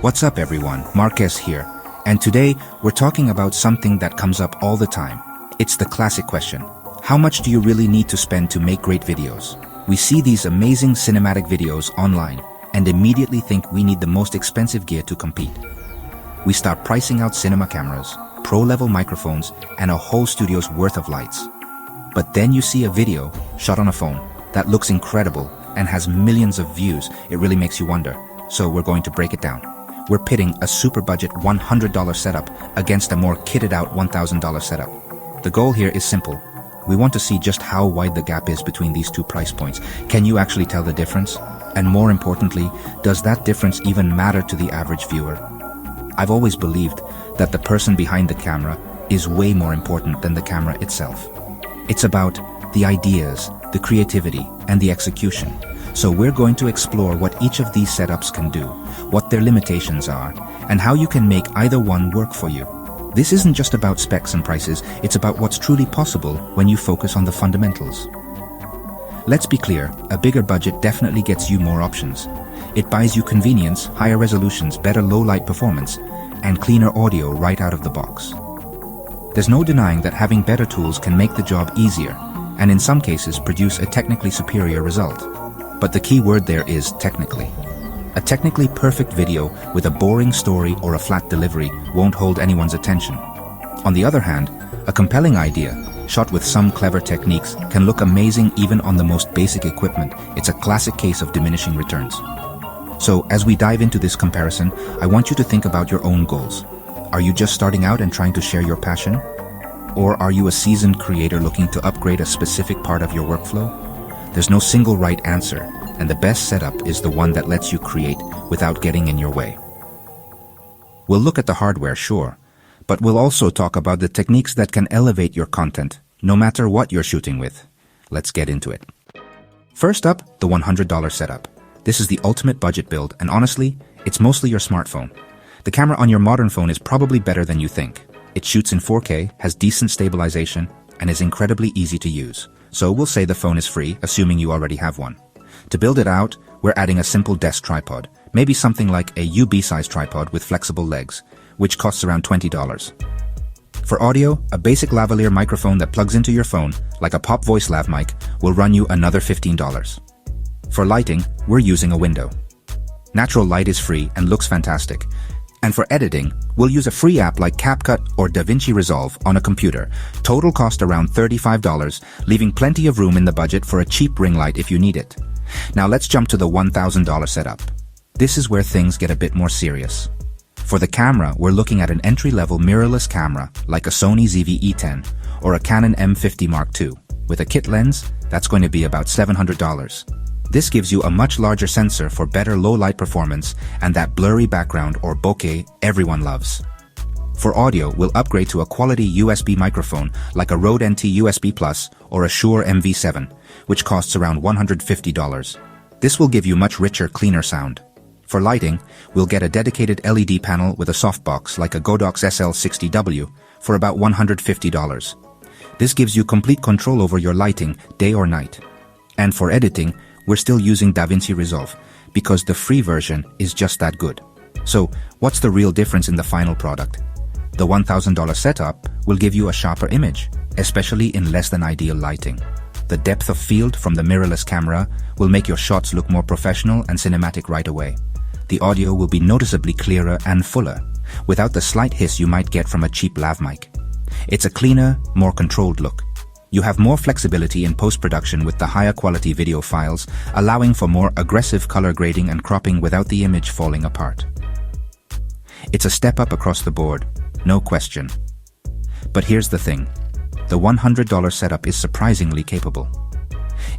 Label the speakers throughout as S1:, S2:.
S1: What's up everyone, Marquez here, and today we're talking about something that comes up all the time. It's the classic question. How much do you really need to spend to make great videos? We see these amazing cinematic videos online and immediately think we need the most expensive gear to compete. We start pricing out cinema cameras, pro-level microphones, and a whole studio's worth of lights. But then you see a video shot on a phone that looks incredible and has millions of views. It really makes you wonder. So we're going to break it down. We're pitting a super budget $100 setup against a more kitted out $1,000 setup. The goal here is simple. We want to see just how wide the gap is between these two price points. Can you actually tell the difference? And more importantly, does that difference even matter to the average viewer? I've always believed that the person behind the camera is way more important than the camera itself. It's about the ideas, the creativity, and the execution. So we're going to explore what each of these setups can do, what their limitations are, and how you can make either one work for you. This isn't just about specs and prices, it's about what's truly possible when you focus on the fundamentals. Let's be clear, a bigger budget definitely gets you more options. It buys you convenience, higher resolutions, better low-light performance, and cleaner audio right out of the box. There's no denying that having better tools can make the job easier, and in some cases produce a technically superior result. But the key word there is technically. A technically perfect video with a boring story or a flat delivery won't hold anyone's attention. On the other hand, a compelling idea, shot with some clever techniques, can look amazing even on the most basic equipment. It's a classic case of diminishing returns. So, as we dive into this comparison, I want you to think about your own goals. Are you just starting out and trying to share your passion? Or are you a seasoned creator looking to upgrade a specific part of your workflow? There's no single right answer, and the best setup is the one that lets you create without getting in your way. We'll look at the hardware, sure, but we'll also talk about the techniques that can elevate your content, no matter what you're shooting with. Let's get into it. First up, the $100 setup. This is the ultimate budget build, and honestly, it's mostly your smartphone. The camera on your modern phone is probably better than you think. It shoots in 4K, has decent stabilization, and is incredibly easy to use. So we'll say the phone is free, assuming you already have one. To build it out, we're adding a simple desk tripod, maybe something like a UB-size tripod with flexible legs, which costs around $20. For audio, a basic lavalier microphone that plugs into your phone, like a Pop Voice lav mic, will run you another $15. For lighting, we're using a window. Natural light is free and looks fantastic. And for editing, we'll use a free app like CapCut or DaVinci Resolve on a computer. Total cost around $35, leaving plenty of room in the budget for a cheap ring light if you need it. Now let's jump to the $1,000 setup. This is where things get a bit more serious. For the camera, we're looking at an entry-level mirrorless camera like a Sony ZV-E10 or a Canon M50 Mark II. With a kit lens, that's going to be about $700. This gives you a much larger sensor for better low-light performance and that blurry background or bokeh everyone loves. For audio, we'll upgrade to a quality USB microphone like a Rode NT USB Plus or a Shure MV7, which costs around $150. This will give you much richer, cleaner sound. For lighting, we'll get a dedicated LED panel with a softbox like a Godox SL60W for about $150. This gives you complete control over your lighting, day or night. And for editing, we're still using DaVinci Resolve because the free version is just that good. So, what's the real difference in the final product? The $1,000 setup will give you a sharper image, especially in less than ideal lighting. The depth of field from the mirrorless camera will make your shots look more professional and cinematic right away. The audio will be noticeably clearer and fuller, without the slight hiss you might get from a cheap lav mic. It's a cleaner, more controlled look. You have more flexibility in post-production with the higher quality video files, allowing for more aggressive color grading and cropping without the image falling apart. It's a step up across the board, no question. But here's the thing. The $100 setup is surprisingly capable.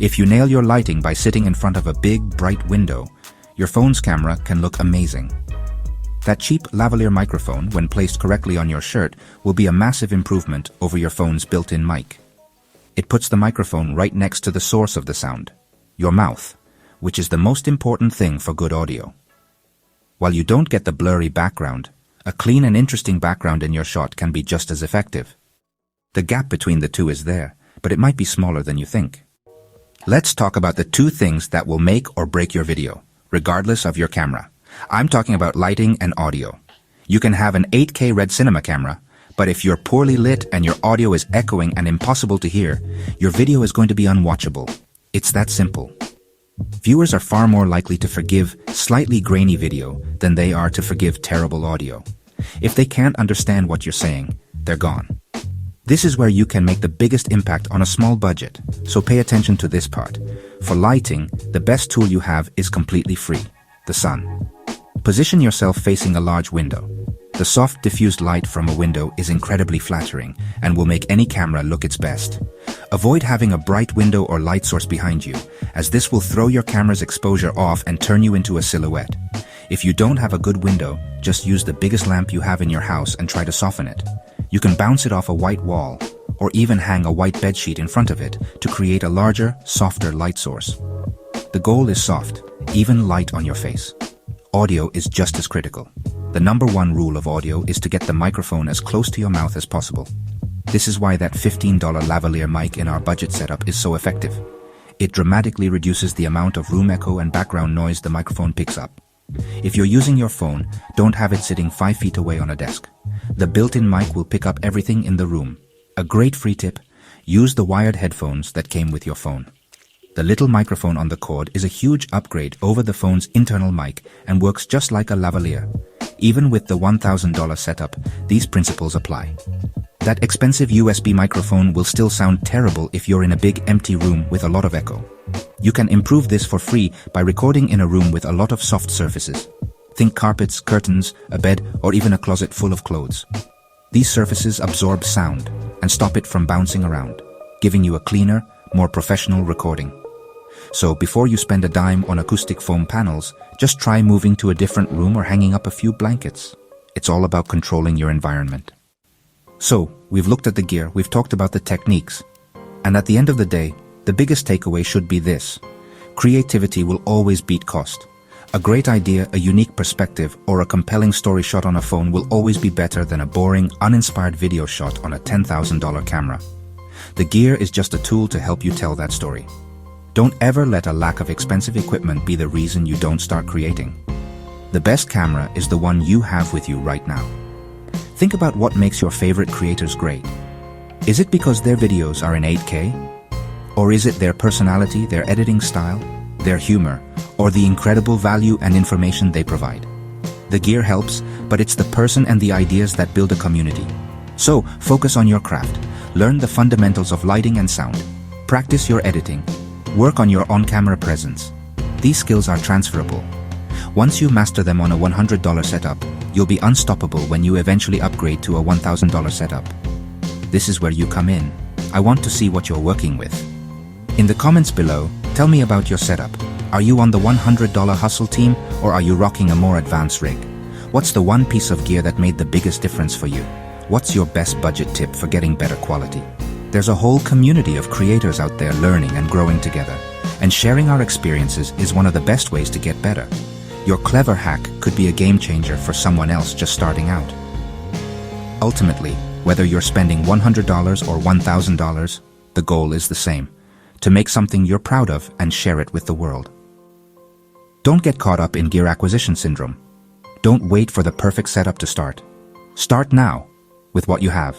S1: If you nail your lighting by sitting in front of a big, bright window, your phone's camera can look amazing. That cheap lavalier microphone, when placed correctly on your shirt, will be a massive improvement over your phone's built-in mic. It puts the microphone right next to the source of the sound, your mouth, which is the most important thing for good audio. While you don't get the blurry background, a clean and interesting background in your shot can be just as effective. The gap between the two is there, but it might be smaller than you think. Let's talk about the two things that will make or break your video, regardless of your camera. I'm talking about lighting and audio. You can have an 8K Red Cinema camera, but if you're poorly lit and your audio is echoing and impossible to hear, your video is going to be unwatchable. It's that simple. Viewers are far more likely to forgive slightly grainy video than they are to forgive terrible audio. If they can't understand what you're saying, they're gone. This is where you can make the biggest impact on a small budget, so pay attention to this part. For lighting, the best tool you have is completely free: the sun. Position yourself facing a large window. The soft, diffused light from a window is incredibly flattering and will make any camera look its best. Avoid having a bright window or light source behind you, as this will throw your camera's exposure off and turn you into a silhouette. If you don't have a good window, just use the biggest lamp you have in your house and try to soften it. You can bounce it off a white wall, or even hang a white bedsheet in front of it to create a larger, softer light source. The goal is soft, even light on your face. Audio is just as critical. The number one rule of audio is to get the microphone as close to your mouth as possible. This is why that $15 lavalier mic in our budget setup is so effective. It dramatically reduces the amount of room echo and background noise the microphone picks up. If you're using your phone, don't have it sitting 5 feet away on a desk. The built-in mic will pick up everything in the room. A great free tip: use the wired headphones that came with your phone. The little microphone on the cord is a huge upgrade over the phone's internal mic and works just like a lavalier. Even with the $1,000 setup, these principles apply. That expensive USB microphone will still sound terrible if you're in a big empty room with a lot of echo. You can improve this for free by recording in a room with a lot of soft surfaces. Think carpets, curtains, a bed, or even a closet full of clothes. These surfaces absorb sound and stop it from bouncing around, giving you a cleaner, more professional recording. So before you spend a dime on acoustic foam panels, just try moving to a different room or hanging up a few blankets. It's all about controlling your environment. So, we've looked at the gear, we've talked about the techniques. And at the end of the day, the biggest takeaway should be this: creativity will always beat cost. A great idea, a unique perspective, or a compelling story shot on a phone will always be better than a boring, uninspired video shot on a $10,000 camera. The gear is just a tool to help you tell that story. Don't ever let a lack of expensive equipment be the reason you don't start creating. The best camera is the one you have with you right now. Think about what makes your favorite creators great. Is it because their videos are in 8K? Or is it their personality, their editing style, their humor, or the incredible value and information they provide? The gear helps, but it's the person and the ideas that build a community. So, focus on your craft. Learn the fundamentals of lighting and sound. Practice your editing. Work on your on-camera presence. These skills are transferable. Once you master them on a $100 setup, you'll be unstoppable when you eventually upgrade to a $1,000 setup. This is where you come in. I want to see what you're working with. In the comments below, tell me about your setup. Are you on the $100 hustle team, or are you rocking a more advanced rig? What's the one piece of gear that made the biggest difference for you? What's your best budget tip for getting better quality? There's a whole community of creators out there learning and growing together, and sharing our experiences is one of the best ways to get better. Your clever hack could be a game changer for someone else just starting out. Ultimately, whether you're spending $100 or $1,000, the goal is the same: to make something you're proud of and share it with the world. Don't get caught up in gear acquisition syndrome. Don't wait for the perfect setup to start. Start now, with what you have.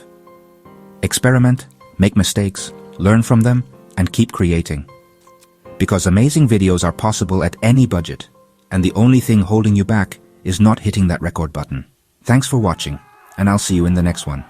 S1: Experiment, make mistakes, learn from them, and keep creating. Because amazing videos are possible at any budget, and the only thing holding you back is not hitting that record button. Thanks for watching, and I'll see you in the next one.